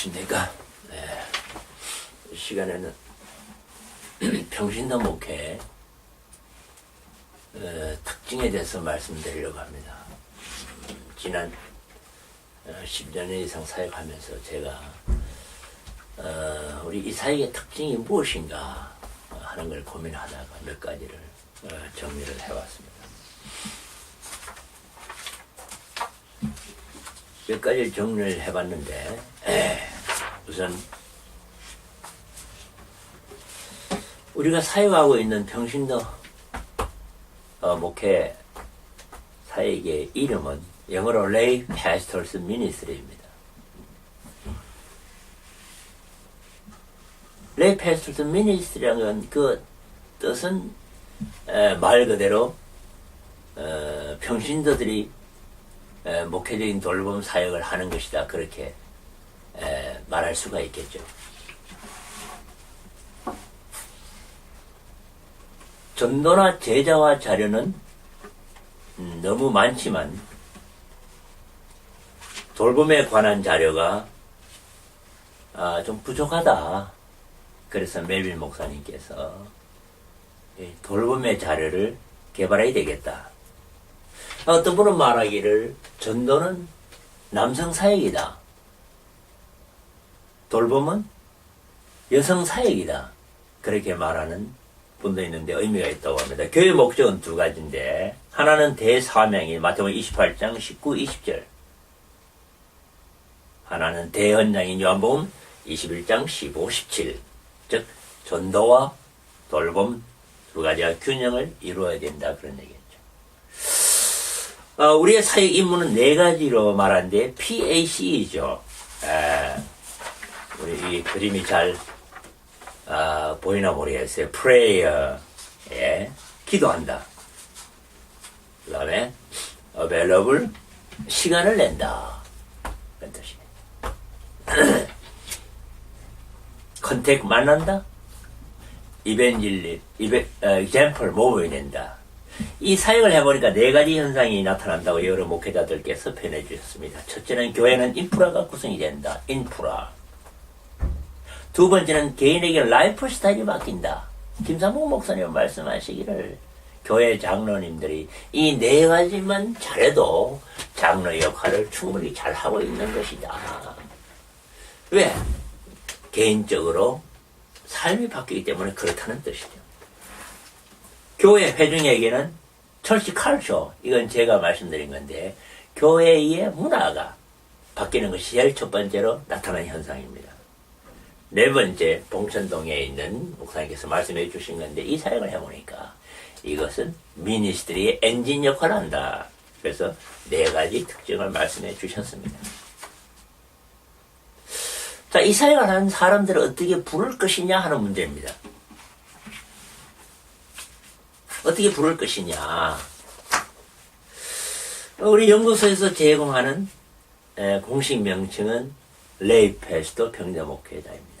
안녕하십니까. 네, 이 시간에는 평신도 목회 특징에 대해서 말씀드리려고 합니다. 지난 10년 이상 사역하면서 제가 우리 이 사역의 특징이 무엇인가 하는 걸 고민하다가 몇 가지를 정리를 해왔습니다. 몇 가지를 정리를 해봤는데 우선 우리가 사역하고 있는 평신도 목회 사역의 이름은 영어로 Lay Pastors Ministry입니다. Lay Pastors Ministry라는 그 뜻은 말 그대로 평신도들이 목회적인 돌봄 사역을 하는 것이다. 그렇게 말할 수가 있겠죠. 전도나 제자와 자료는 너무 많지만 돌봄에 관한 자료가 좀 부족하다. 그래서 멜빌 목사님께서 돌봄의 자료를 개발해야 되겠다. 어떤 분은 말하기를 전도는 남성 사역이다. 돌봄은 여성 사역이다. 그렇게 말하는 분도 있는데 의미가 있다고 합니다. 교회 목적은 두 가지인데 하나는 대사명인 마태복음 28장 19, 20절, 하나는 대헌장인 요한복음 21장 15, 17, 즉 전도와 돌봄 두 가지가 균형을 이루어야 된다. 그런 얘기죠. 우리의 사역 임무는 네 가지로 말하는데 PAC이죠. 우리 이 그림이 잘 보이나 모르겠어요. Prayer, 기도한다. 그 다음에 Available, 시간을 낸다. 그런 뜻이에요. Contact, 만난다. Example, 모범이 된다. 이 사역을 해보니까 네 가지 현상이 나타난다고 여러 목회자들께서 표현해 주셨습니다. 첫째는 교회는 인프라가 구성이 된다. 인프라. 두 번째는 개인에게 라이프 스타일이 바뀐다. 김삼봉 목사님 말씀하시기를 교회 장로님들이 이 네 가지만 잘해도 장로 역할을 충분히 잘하고 있는 것이다. 왜? 개인적으로 삶이 바뀌기 때문에 그렇다는 뜻이죠. 교회 회중에게는 철시 칼쇼, 이건 제가 말씀드린 건데 교회의 문화가 바뀌는 것이 제일 첫 번째로 나타나는 현상입니다. 네 번째, 봉천동에 있는 목사님께서 말씀해 주신 건데 이 사역을 해보니까 이것은 미니스트리의 엔진 역할을 한다. 그래서 네 가지 특징을 말씀해 주셨습니다. 자, 이 사역을 하는 사람들을 어떻게 부를 것이냐 하는 문제입니다. 어떻게 부를 것이냐. 우리 연구소에서 제공하는 공식 명칭은 레이 패스터 평신도 목회자입니다.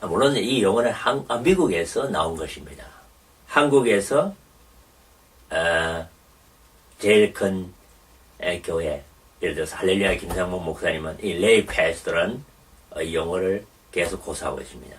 물론 이 용어는 미국에서 나온 것입니다. 한국에서 제일 큰 교회, 예를 들어서 할렐루야 김상봉 목사님은 이 레이 패스터라는 용어를 계속 고수하고 있습니다.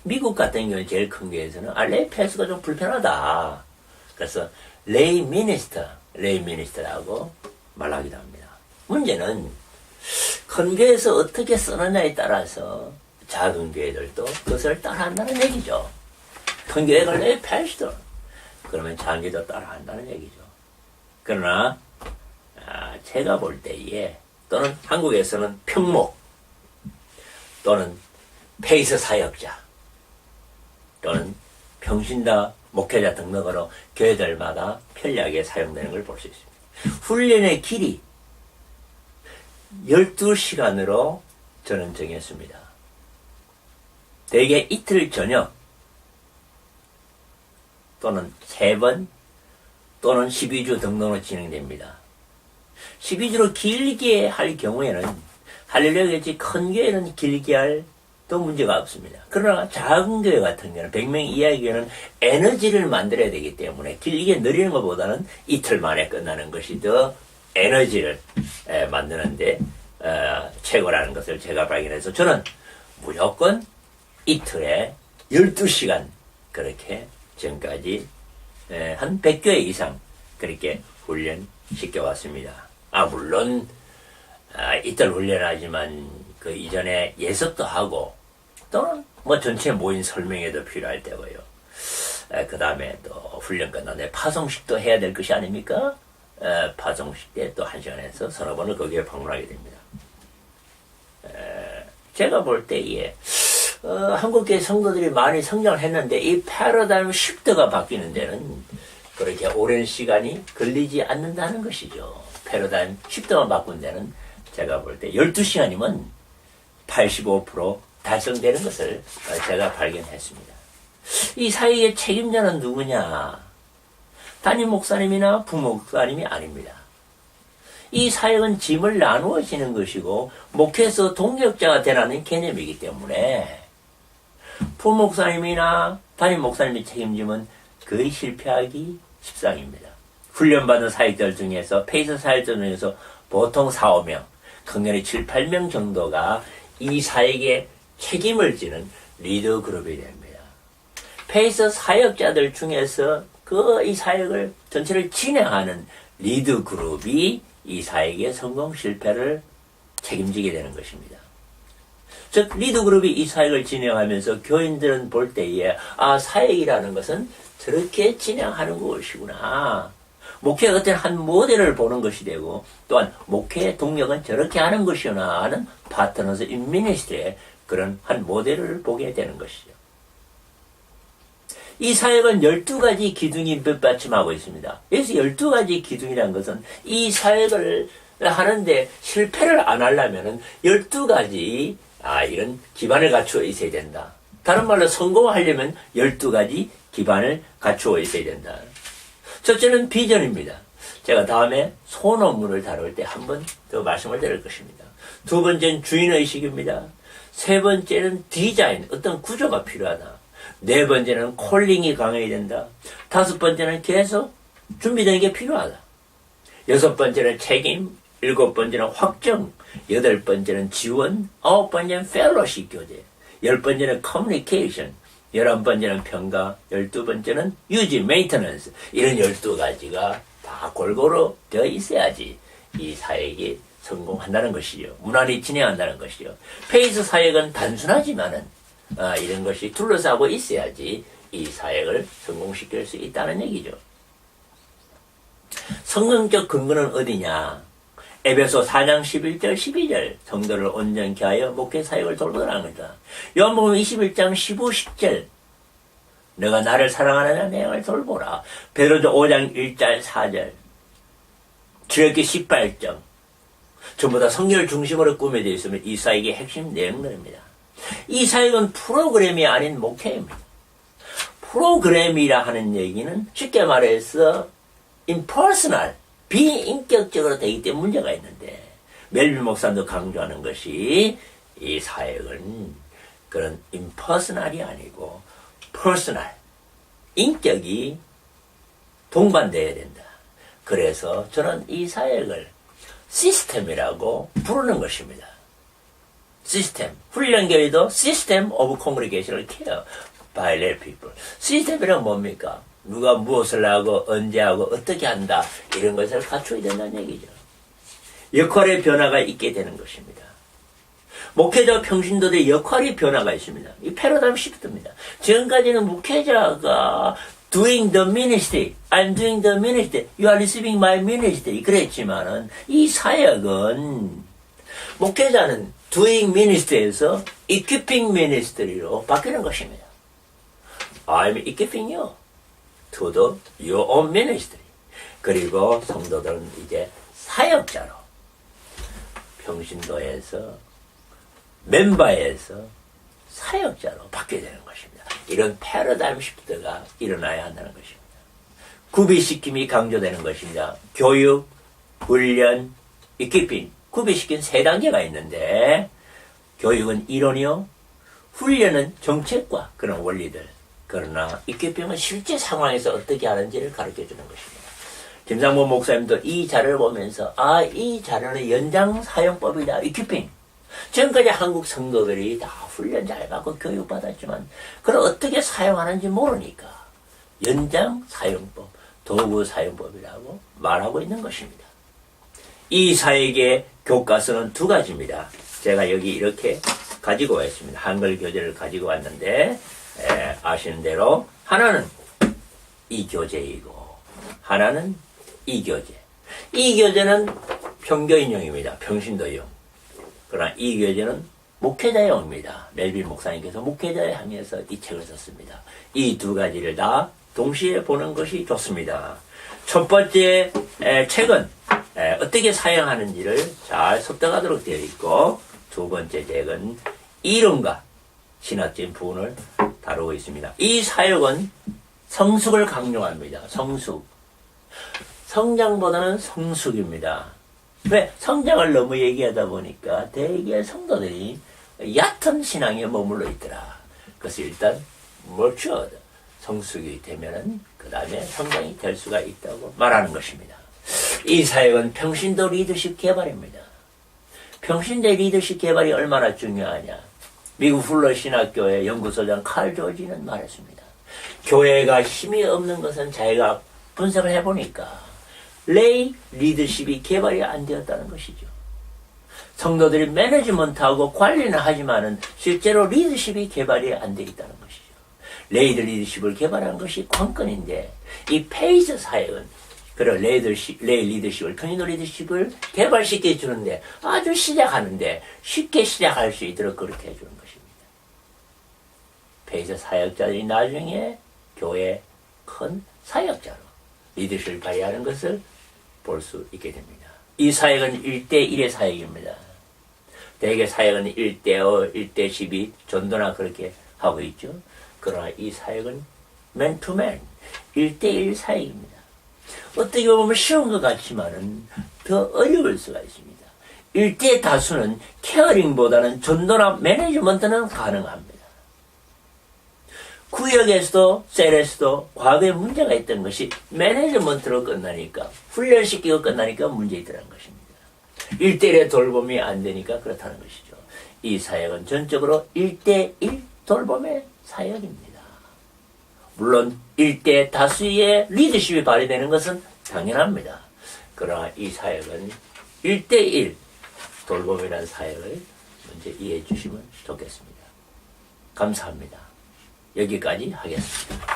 미국 같은 경우는 제일 큰 교회에서는 레이 패스가 좀 불편하다. 그래서 레이 미니스터라고 말하기도 합니다. 문제는 큰 교회에서 어떻게 쓰느냐에 따라서 작은 교회들도 그것을 따라한다는 얘기죠. 큰 교회가 레이 패스터, 그러면 작은 교회도 따라한다는 얘기죠. 그러나 제가 볼 때에 또는 한국에서는 평목 또는 페이스 사역자 또는 평신도 목회자 등등으로 교회들마다 편리하게 사용되는 걸 볼 수 있습니다. 훈련의 길이 12시간으로 저는 정했습니다. 대개 이틀 저녁 또는 3번 또는 12주 등등으로 진행됩니다. 12주로 길게 할 경우에는 할렐루야같이 큰 교회는 길게 할 또 문제가 없습니다. 그러나 작은 교회 같은 경우는 100명 이하의 교회는 에너지를 만들어야 되기 때문에 길게 느리는 것보다는 이틀 만에 끝나는 것이 더 에너지를 만드는데 최고라는 것을 제가 발견해서 저는 무조건 이틀에 12시간 그렇게 지금까지 한 100개 이상 그렇게 훈련시켜 왔습니다. 물론 이틀 훈련하지만 그 이전에 예습도 하고 또는 뭐 전체 모임 설명회도 필요할 때고요. 그 다음에 또 훈련 끝나는데 파송식도 해야 될 것이 아닙니까? 파송식 때 또 1시간에서 서너 번을 거기에 방문하게 됩니다. 제가 볼 때에 한국계 성도들이 많이 성장을 했는데 이 패러다임 시프트가 바뀌는 데는 그렇게 오랜 시간이 걸리지 않는다는 것이죠. 패러다임 시프트만 바꾼 데는 제가 볼 때 12시간이면 85% 달성되는 것을 제가 발견했습니다. 이 사이의 책임자는 누구냐? 담임 목사님이나 부목사님이 아닙니다. 이 사역은 짐을 나누어지는 것이고 목회에서 동력자가 되라는 개념이기 때문에 부목사님이나 담임 목사님의 책임짐은 거의 실패하기 십상입니다. 훈련받은 사역자들 중에서 페이스 사역자들 중에서 보통 4, 5명, 극렬히 7, 8명 정도가 이 사역에 책임을 지는 리더 그룹이 됩니다. 페이스 사역자들 중에서 이 사역을 전체를 진행하는 리더 그룹이 이 사역의 성공 실패를 책임지게 되는 것입니다. 즉 리더 그룹이 이 사역을 진행하면서 교인들은 볼 때에 사역이라는 것은 저렇게 진행하는 것이구나. 목회가 어떤 한 모델을 보는 것이 되고 또한 목회의 동력은 저렇게 하는 것이구나 하는 파트너스 인 미니스트리의 그런 한 모델을 보게 되는 것이죠. 이 사역은 12가지 기둥이 밑받침하고 있습니다. 여기서 12가지 기둥이라는 것은 이 사역을 하는데 실패를 안 하려면 12가지 이런 기반을 갖추어 있어야 된다. 다른 말로 성공하려면 12가지 기반을 갖추어 있어야 된다. 첫째는 비전입니다. 제가 다음에 소논문을 다룰 때 한 번 더 말씀을 드릴 것입니다. 두 번째는 주인의식입니다. 세 번째는 디자인, 어떤 구조가 필요하다. 네 번째는 콜링이 강해야 된다. 다섯 번째는 계속 준비되는 게 필요하다. 여섯 번째는 책임, 일곱 번째는 확정, 여덟 번째는 지원, 아홉 번째는 펠로십 교제, 열 번째는 커뮤니케이션, 11번째는 평가, 12번째는 유지, 메인터넌스. 이런 12가지가 다 골고루 되어 있어야지 이 사역이 성공한다는 것이죠. 무난히 진행한다는 것이죠. 페이스 사역은 단순하지만은 이런 것이 둘러싸고 있어야지 이 사역을 성공시킬 수 있다는 얘기죠. 성경적 근거는 어디냐? 에베소 4장 11절 12절 성도를 온전케 하여 목회 사역을 돌보라는 거다. 요한복음 21장 15, 10절 너가 나를 사랑하느냐 내가 돌보라. 베드로전 5장 1절 4절 출애굽기 18장 전부 다 성경을 중심으로 꾸며져 있으면 이 사역의 핵심 내용들입니다. 이 사역은 프로그램이 아닌 목회입니다. 프로그램이라 하는 얘기는 쉽게 말해서 impersonal, 비인격적으로 되기 때문에 문제가 있는데 멜빈 목사도 강조하는 것이 이 사역은 그런 impersonal이 아니고 personal, 인격이 동반되어야 된다. 그래서 저는 이 사역을 시스템이라고 부르는 것입니다. 시스템, 훈련교회도 시스템 오브 콩그리게이션을 care by their people. 시스템이란 뭡니까? 누가 무엇을 하고 언제 하고 어떻게 한다 이런 것을 갖춰야 된다는 얘기죠. 역할의 변화가 있게 되는 것입니다. 목회자 평신도들의 역할의 변화가 있습니다. 이 패러다임 시프트입니다. 지금까지는 목회자가 doing the ministry, I'm doing the ministry, you are receiving my ministry 그랬지만은 이 사역은 목회자는 doing ministry에서 equipping ministry로 바뀌는 것입니다. I'm equipping you to do your own ministry. 그리고 성도들은 이제 사역자로 평신도에서 멤버에서 사역자로 바뀌게 되는 것입니다. 이런 패러다임 시프트가 일어나야 한다는 것입니다. 구비시킴이 강조되는 것입니다. 교육, 훈련, 이키핑. 구비시킨 세 단계가 있는데 교육은 이론이요, 훈련은 정책과 그런 원리들, 그러나 이키핑은 실제 상황에서 어떻게 하는지를 가르쳐주는 것입니다. 김상문 목사님도 이 자료를 보면서 이 자료는 연장 사용법이다. 이큐핑. 지금까지 한국 성도들이 다 훈련 잘 받고 교육받았지만 그걸 어떻게 사용하는지 모르니까 연장 사용법, 도구 사용법이라고 말하고 있는 것입니다. 이 사역의 교과서는 두 가지입니다. 제가 여기 이렇게 가지고 왔습니다. 한글 교재를 가지고 왔는데 아시는 대로 하나는 이 교재이고 하나는 이 교재. 이 교재는 평교인용입니다. 평신도용. 그러나 이 교재는 목회자용입니다. 멜빈 목사님께서 목회자에 향해서 이 책을 썼습니다. 이 두 가지를 다 동시에 보는 것이 좋습니다. 첫 번째 책은 어떻게 사용하는지를 잘 습득하도록 되어 있고 두 번째 책은 이론과 신학적인 부분을 다루고 있습니다. 이 사역은 성숙을 강조합니다. 성숙. 성장보다는 성숙입니다. 왜? 성장을 너무 얘기하다 보니까 대개 성도들이 얕은 신앙에 머물러 있더라. 그래서 일단 matured, 성숙이 되면은 그 다음에 성장이 될 수가 있다고 말하는 것입니다. 이 사역은 평신도 리더십 개발입니다. 평신도 리더십 개발이 얼마나 중요하냐. 미국 훌러 신학교의 연구소장 칼 조지는 말했습니다. 교회가 힘이 없는 것은 자기가 분석을 해보니까 레이 리더십이 개발이 안 되었다는 것이죠. 성도들이 매니지먼트하고 관리는 하지만은 실제로 리더십이 개발이 안 되어 있다는 것이죠. 레이 리더십을 개발하는 것이 관건인데 이 페이스 사역은 그런 레이 리더십을, 평신도 리더십을 개발시켜 주는데 아주 시작하는데 쉽게 시작할 수 있도록 그렇게 해주는 것입니다. 페이스 사역자들이 나중에 교회 큰 사역자로 리더십을 발휘하는 것을 볼 수 있게 됩니다. 이 사역은 1대1의 사역입니다. 대개 사역은 1대5, 1대12, 전도나 그렇게 하고 있죠. 그러나 이 사역은 맨투맨, 1대1 사역입니다. 어떻게 보면 쉬운 것 같지만은 더 어려울 수가 있습니다. 1대 다수는 케어링보다는 전도나 매니지먼트는 가능합니다. 구역에서도 셀에서도 과거에 문제가 있던 것이 매니지먼트로 끝나니까 훈련시키고 끝나니까 문제 있더라는 것입니다. 1대1의 돌봄이 안 되니까 그렇다는 것이죠. 이 사역은 전적으로 1대1 돌봄의 사역입니다. 물론 1대 다수의 리더십이 발휘되는 것은 당연합니다. 그러나 이 사역은 1대1 돌봄이라는 사역을 먼저 이해해 주시면 좋겠습니다. 감사합니다. 여기까지 하겠습니다.